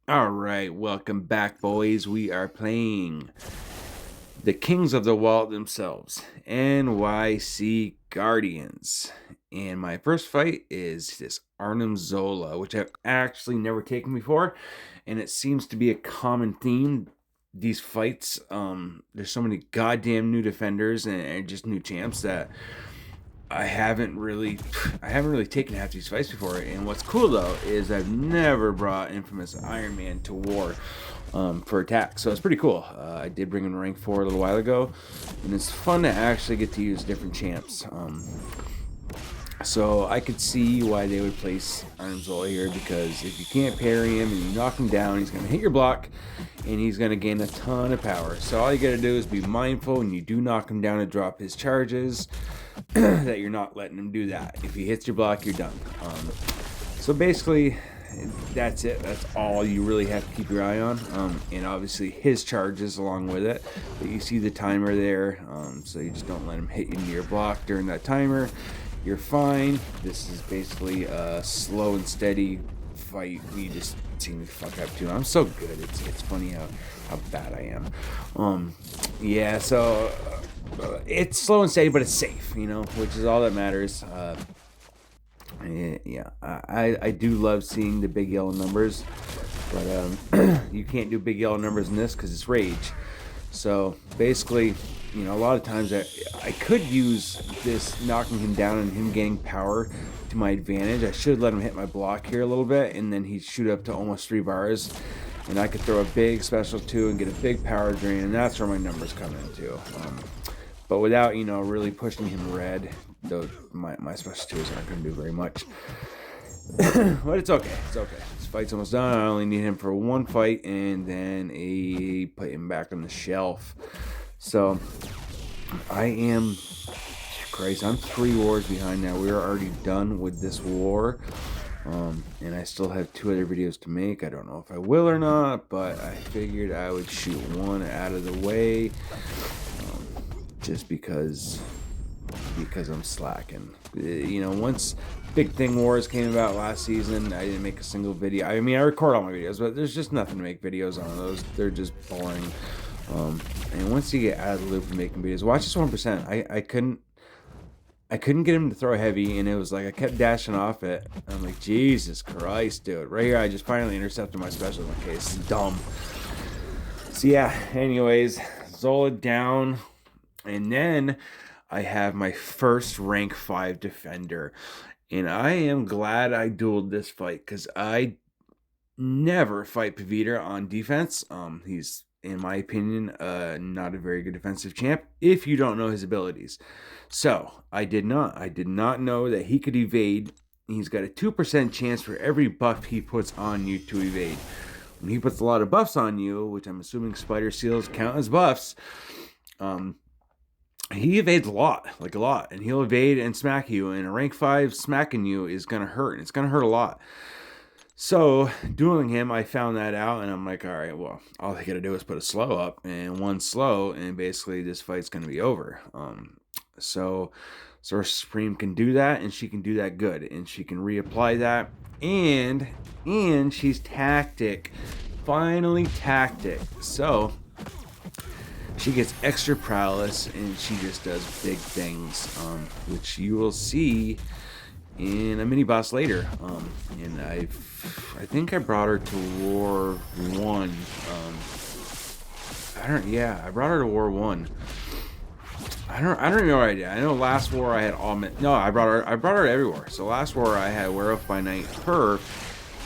All right, welcome back, boys. We are playing the Kings of the Wall themselves, NYC Guardians. And my first fight is this Arnim Zola, which I've actually never taken before, and it seems to be a common theme. These fights, there's so many goddamn new defenders and just new champs that I haven't really taken half these fights before. And what's cool though is I've never brought Infamous Iron Man to war for attack, so it's pretty cool. I did bring him to rank 4 a little while ago, and it's fun to actually get to use different champs. So I could see why they would place Arnim Zola here, because if you can't parry him and you knock him down, he's going to hit your block and he's going to gain a ton of power. So all you got to do is be mindful when you do knock him down and drop his charges that you're not letting him do that. If he hits your block, you're done. So basically, that's it. That's all you really have to keep your eye on. And obviously his charges along with it. But you see the timer there, so you just don't let him hit into your block during that timer. You're fine. This is basically a slow and steady fight. You just seem to fuck up too. I'm so good. It's funny how bad I am. Yeah. So it's slow and steady, but it's safe. Which is all that matters. Yeah, I do love seeing the big yellow numbers, but you can't do big yellow numbers in this because it's rage. So basically, a lot of times I could use this knocking him down and him gaining power to my advantage. I should let him hit my block here a little bit, and then he'd shoot up to almost 3 bars, and I could throw a big special 2 and get a big power drain, and that's where my numbers come into. But without, really pushing him red, though my special 2s aren't going to do very much. But it's okay. It's okay. This fight's almost done. I only need him for 1 fight, and then put him back on the shelf. So I'm 3 wars behind now. We're already done with this war. And I still have 2 other videos to make. I don't know if I will or not, but I figured I would shoot one out of the way. Just because I'm slacking. Once Big Thing Wars came about last season, I didn't make a single video. I mean, I record all my videos, but there's just nothing to make videos on those. They're just boring. And once you get out of the loop of making videos, watch this 1%. I couldn't get him to throw heavy, and it was like I kept dashing off it. I'm like, Jesus Christ, dude. Right here, I just finally intercepted my special in case. It's dumb. So yeah, anyways, Zola down. And then I have my first rank 5 defender. And I am glad I dueled this fight, because I never fight Pavita on defense. He's, in my opinion, not a very good defensive champ if you don't know his abilities. So I did not know that he could evade. He's got a 2% chance for every buff he puts on you to evade. When he puts a lot of buffs on you, which I'm assuming spider seals count as buffs, he evades a lot, and he'll evade and smack you, and a rank 5 smacking you is going to hurt, and it's going to hurt a lot. So, dueling him, I found that out, and I'm like, alright, well, all I gotta do is put a slow up, and 1 slow, and basically this fight's going to be over. So Sorceress Supreme can do that, and she can do that good, and she can reapply that, and she's tactic. Finally tactic. So she gets extra prowess, and she just does big things, which you will see in a mini boss later. And I think I brought her to War 1. I brought her to War 1. I don't even know what I did. I know last war I had I brought her everywhere. So last war I had Werewolf by Night, her,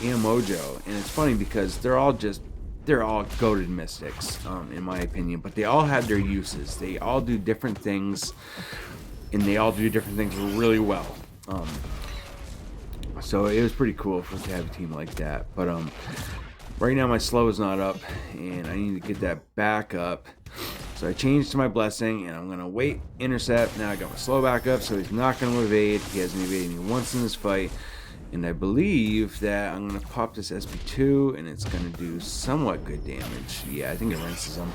and Mojo, and it's funny because they're all goated mystics, in my opinion, but they all have their uses. They all do different things, and they all do different things really well. So it was pretty cool to have a team like that. But right now my slow is not up, and I need to get that back up. So I changed to my blessing, and I'm gonna wait, intercept. Now I got my slow back up, so he's not gonna evade. He hasn't evaded me once in this fight. And I believe that I'm going to pop this SP2, and it's going to do somewhat good damage. Yeah, I think it rinses him.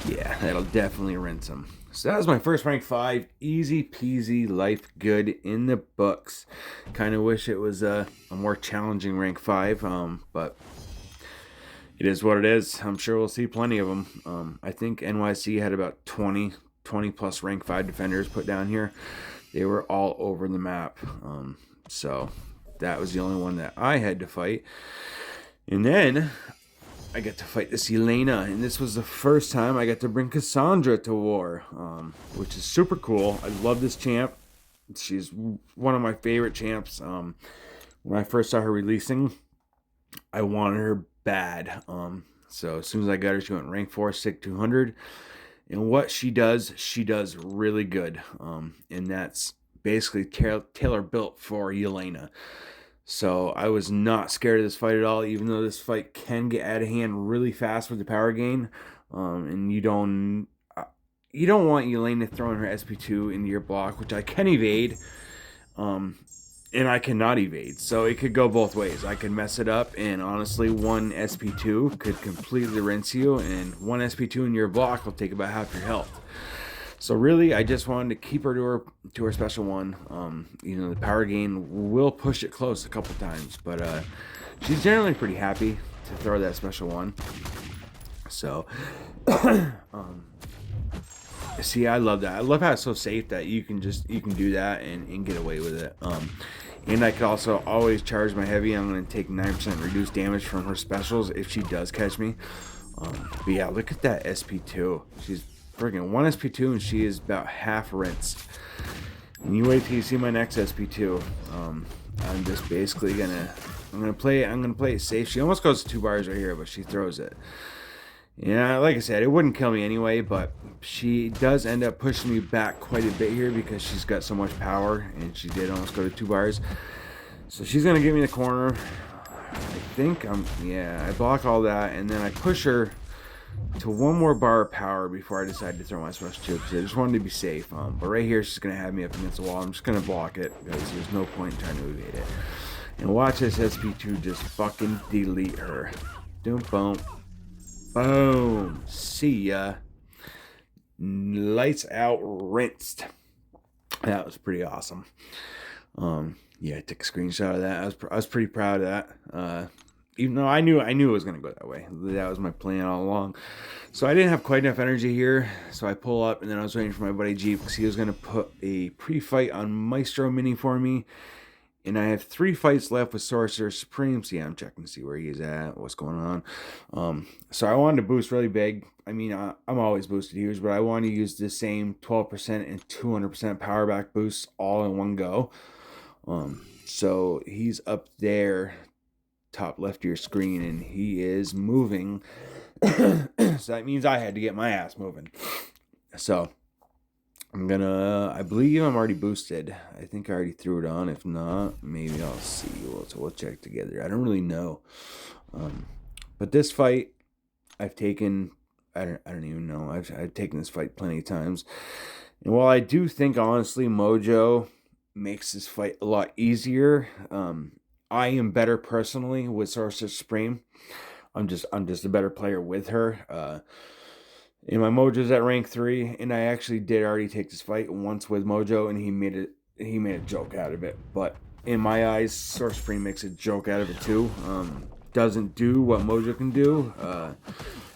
Yeah, that'll definitely rinse him. So that was my first rank 5. Easy peasy, life good in the books. Kind of wish it was a more challenging rank 5, but It is what it is. I'm sure we'll see plenty of them. I think NYC had about 20 plus rank 5 defenders put down here. They were all over the map. So that was the only one that I had to fight. And then I get to fight this Elena, and this was the first time I got to bring Cassandra to war, which is super cool. I love this champ. She's one of my favorite champs. When I first saw her releasing, I wanted her bad. So as soon as I got her, she went rank 4, SIG 200. And what she does really good. And that's basically tailor built for Elena. So I was not scared of this fight at all, even though this fight can get out of hand really fast with the power gain. And you don't want Elena throwing her SP2 into your block, which I can evade. And I cannot evade. So it could go both ways. I could mess it up, and honestly, one SP2 could completely rinse you, and one SP2 in your block will take about half your health. So really, I just wanted to keep her to her special one. The power gain will push it close a couple times, but she's generally pretty happy to throw that special one. So, see, I love that. I love how it's so safe that you can do that and get away with it. And I could also always charge my heavy. I'm going to take 9% reduced damage from her specials if she does catch me. But yeah, look at that SP2. She's freaking 1 SP2 and she is about half rinsed. And you wait till you see my next SP2. I'm just basically I'm gonna play it safe. She almost goes to 2 bars right here, but she throws it. Yeah, like I said, it wouldn't kill me anyway, but she does end up pushing me back quite a bit here because she's got so much power, and she did almost go to 2 bars. So she's going to give me the corner. I think I block all that, and then I push her to 1 more bar of power before I decide to throw my special 2, because I just wanted to be safe. But right here, she's going to have me up against the wall. I'm just going to block it because there's no point in trying to evade it. And watch this SP2 just fucking delete her. Boom, boom. Boom. See ya. Lights out, rinsed. That was pretty awesome. Yeah, I took a screenshot of that. I was pretty proud of that. Even though I knew it was gonna go that way. That was my plan all along. So I didn't have quite enough energy here. So I pull up, and then I was waiting for my buddy Jeep because he was gonna put a pre-fight on Maestro Mini for me. And I have 3 fights left with Sorcerer Supreme. So yeah, I'm checking to see where he's at, what's going on. So I wanted to boost really big. I mean, I'm always boosted huge, but I want to use the same 12% and 200% power back boosts all in one go. So he's up there, top left of your screen, and he is moving. So that means I had to get my ass moving. So I believe I'm already boosted. I think I already threw it on. If not, maybe I'll see. We'll check together. I don't really know. But this fight, I've taken, I don't even know. I've taken this fight plenty of times. And while I do think, honestly, Mojo makes this fight a lot easier, I am better personally with Sorcerer Supreme. I'm just a better player with her. And my Mojo's at rank 3, and I actually did already take this fight once with Mojo, and he made a joke out of it. But in my eyes, Sorcerer Supreme makes a joke out of it too. Doesn't do what Mojo can do,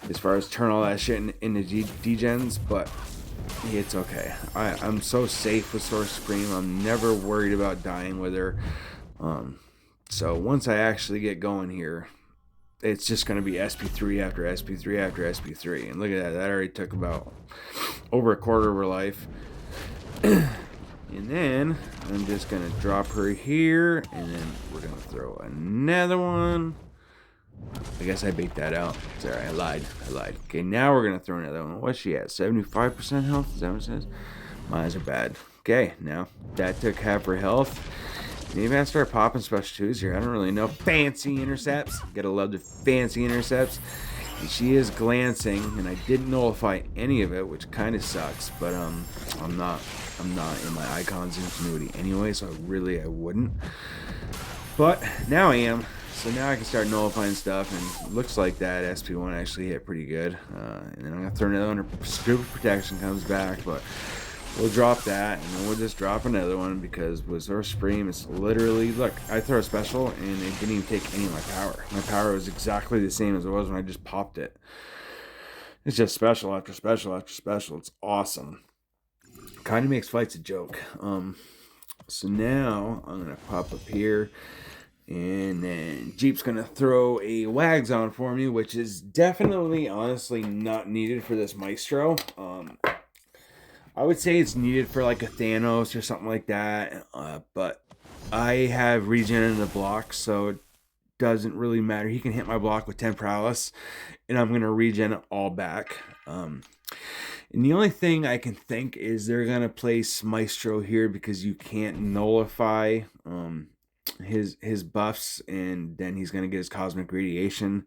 as far as turn all that shit into degens, but it's okay. I'm so safe with Sorcerer Supreme. I'm never worried about dying with her. So once I actually get going here, it's just going to be SP3 after SP3 after SP3. And look at that. That already took about over a quarter of her life. And then I'm just going to drop her here. And then we're going to throw another one. I guess I baked that out. Sorry, I lied. Okay, now we're going to throw another one. What's she at? 75% health? Is that what it says? My eyes are bad. Okay, now that took half her health. Maybe I start popping special 2s here. I don't really know. Fancy intercepts. Gotta love the fancy intercepts. And she is glancing, and I didn't nullify any of it, which kind of sucks. But I'm not in my Icon's Ingenuity anyway, so I wouldn't. But now I am. So now I can start nullifying stuff, and it looks like that SP1 actually hit pretty good. And then I'm gonna throw another one. Stupid protection comes back, but We'll drop that, and then we'll just drop another one, because with Zora Supreme, it's literally, look, I throw a special, and it didn't even take any of my power. My power was exactly the same as it was when I just popped it. It's just special after special after special. It's awesome. Kind of makes fights a joke. So now I'm going to pop up here, and then Jeep's going to throw a Wags on for me, which is definitely, honestly, not needed for this Maestro. I would say it's needed for like a Thanos or something like that, but I have regen in the block, so it doesn't really matter. He can hit my block with 10 prowess, and I'm going to regen it all back. And the only thing I can think is they're going to place Maestro here because you can't nullify his buffs, and then he's going to get his Cosmic Radiation.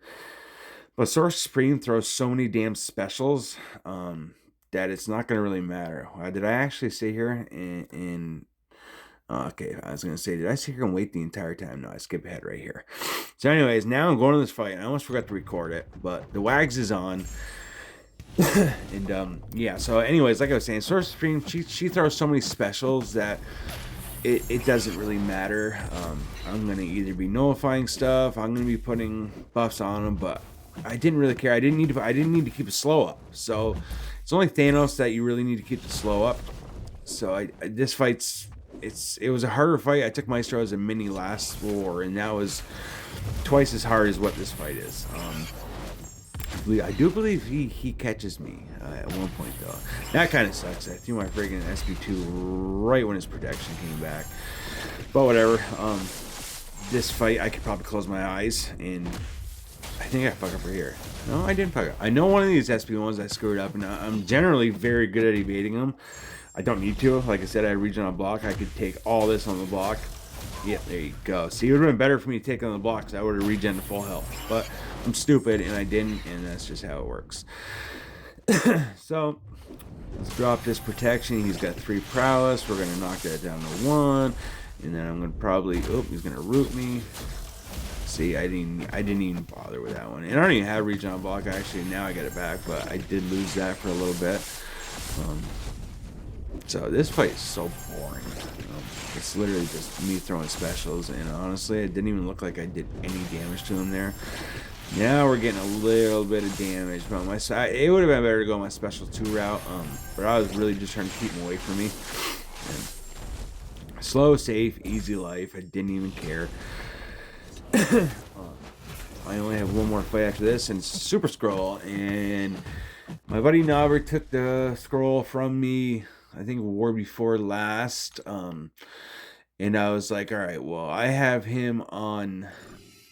But Source Supreme throws so many damn specials that it's not going to really matter. Did I actually sit here okay, I was going to say, did I sit here and wait the entire time? No, I skip ahead right here. So anyways, now I'm going to this fight. I almost forgot to record it, but the Wags is on. And yeah, so anyways, like I was saying, Source Supreme, she throws so many specials that it doesn't really matter. I'm going to either be nullifying stuff, I'm going to be putting buffs on them, but I didn't really care. I didn't need to keep it slow up. So it's only Thanos that you really need to keep it slow up. So this fight's it was a harder fight. I took Maestro as a mini last war, and that was twice as hard as what this fight is. I do believe he catches me at one point though. That kind of sucks. I threw my friggin' SP2 right when his protection came back. But whatever. This fight I could probably close my eyes, and I think I fuck up right here. No, I didn't fuck up. I know one of these SP1s I screwed up, and I'm generally very good at evading them. I don't need to. Like I said, I regen on block. I could take all this on the block. Yeah, there you go. See, it would have been better for me to take on the block, because I would have regen to full health. But I'm stupid, and I didn't, and that's just how it works. So, let's drop this protection. He's got 3 prowess. We're going to knock that down to 1. And then I'm going to probably... Oh, he's going to root me. See, I didn't even bother with that one. And I don't even have regen on block. Actually, now I got it back, but I did lose that for a little bit. So this fight is so boring. It's literally just me throwing specials, and honestly, it didn't even look like I did any damage to him there. Now we're getting a little bit of damage, but my side, it would have been better to go my special 2 route, but I was really just trying to keep him away from me. And slow, safe, easy life. I didn't even care. I only have one more fight after this, and it's Super Scroll, and my buddy Nobber took the scroll from me, I think war before last, and I was like, all right, well, I have him on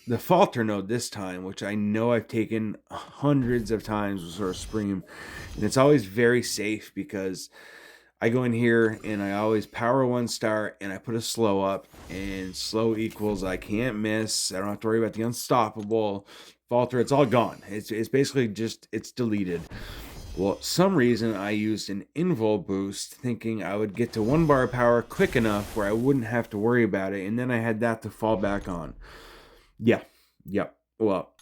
the falter node this time, which I know I've taken hundreds of times with Source Supreme, and it's always very safe because I go in here and I always power 1 star and I put a slow up, and slow equals I can't miss. I don't have to worry about the unstoppable falter. It's all gone. It's basically just, it's deleted. Well, some reason I used an invul boost thinking I would get to 1 bar of power quick enough where I wouldn't have to worry about it, and then I had that to fall back on. Yeah. Well,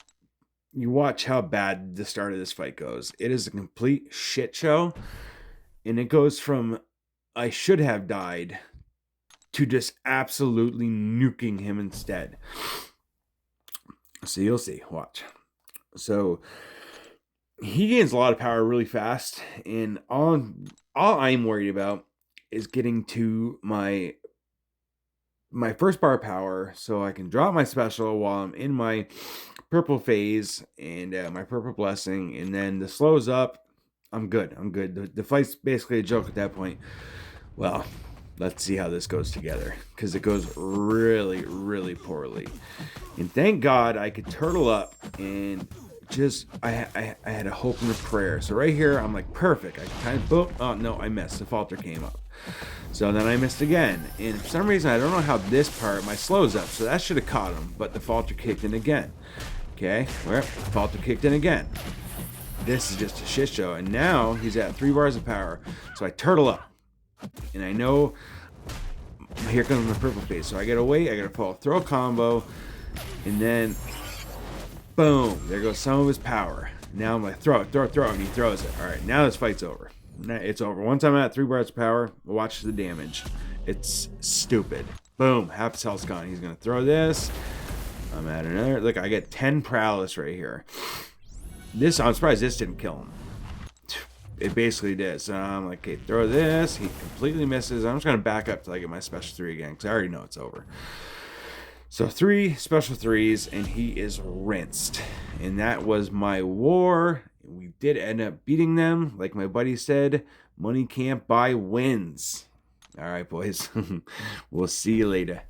you watch how bad the start of this fight goes. It is a complete shit show, and it goes from I should have died to just absolutely nuking him instead. So you'll see. Watch. So he gains a lot of power really fast, and all I'm worried about is getting to my first bar of power so I can drop my special while I'm in my purple phase and my purple blessing, and then the slow's up. I'm good. The fight's basically a joke at that point. Well, let's see how this goes together, because it goes really, really poorly. And thank God I could turtle up and just I had a hope and a prayer. So right here I'm like, perfect. I kind of boom. Oh no, I missed. The falter came up. So then I missed again, and for some reason I don't know how this part, my slow's up, so that should have caught him, but the falter kicked in again. Okay, where the falter kicked in again. This is just a shit show, and now he's at 3 bars of power. So I turtle up, and I know here comes my purple phase. So I gotta wait. I gotta pull, throw a combo, and then boom, there goes some of his power. Now I'm like, throw it, and he throws it. All right, now this fight's over. It's over. Once I'm at 3 bars of power, watch the damage. It's stupid. Boom, half his health's gone. He's gonna throw this. I'm at another. Look, I get 10 paralysis right here. This, I'm surprised this didn't kill him. It basically did. So I'm like, okay, throw this. He completely misses. I'm just gonna back up till I get my special 3 again, because I already know it's over. So 3 special 3s, and he is rinsed. And that was my war. We did end up beating them. Like my buddy said, money can't buy wins. All right, boys. We'll see you later.